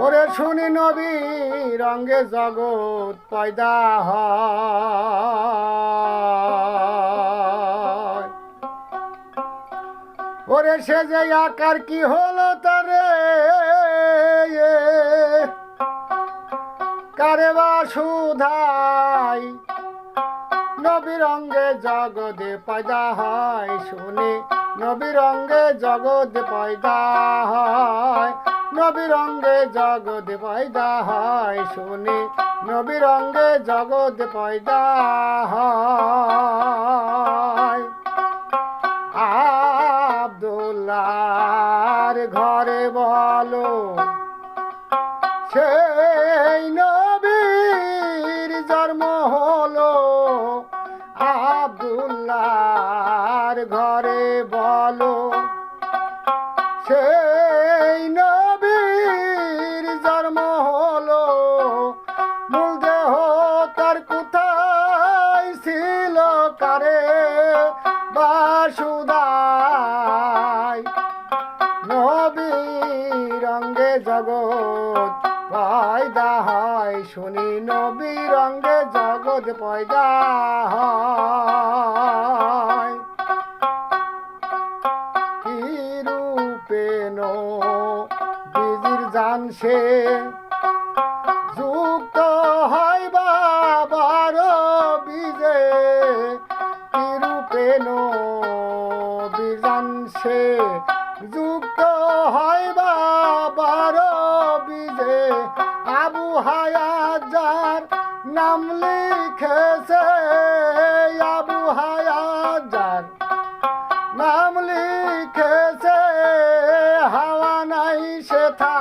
ওরে শুনি নবী রঙ্গে জগৎ পয়দা হয়। ওরে সে যে আকার কি হলো তারে কারে বা সুধাই নবীর অঙ্গে জগতে পয়দা হয়। শুনি নবীর অঙ্গে জগতে পয়দা হয়। নবীর অঙ্গে জগতে পয়দা হয়। শুনি নবীর অঙ্গে জগতে পয়দা হয়। আব্দুল্লাহর ঘরে বলো সেই নবীর জন্ম হলো। আব্দুল্লাহর ঘরে বলো সেই নবীর জন্ম হলো। মূল দেহ তার কোথায় ছিল কারে বাসুদায় নবীর অঙ্গে জগৎ পয়দা হয়। শুনি নবীর অঙ্গে জগৎ পয়দা হয়। কি রূপে নবীর জান সে যুক্ত হয় বাবার বীজে। কি রূপে নবীর জান সে যুক্ত হয় বাবার বীজে। আবু হায়াত যার নাম লিখেছে। আবু হায়াত যার নাম লিখেছে। হাওয়া নাই সে থা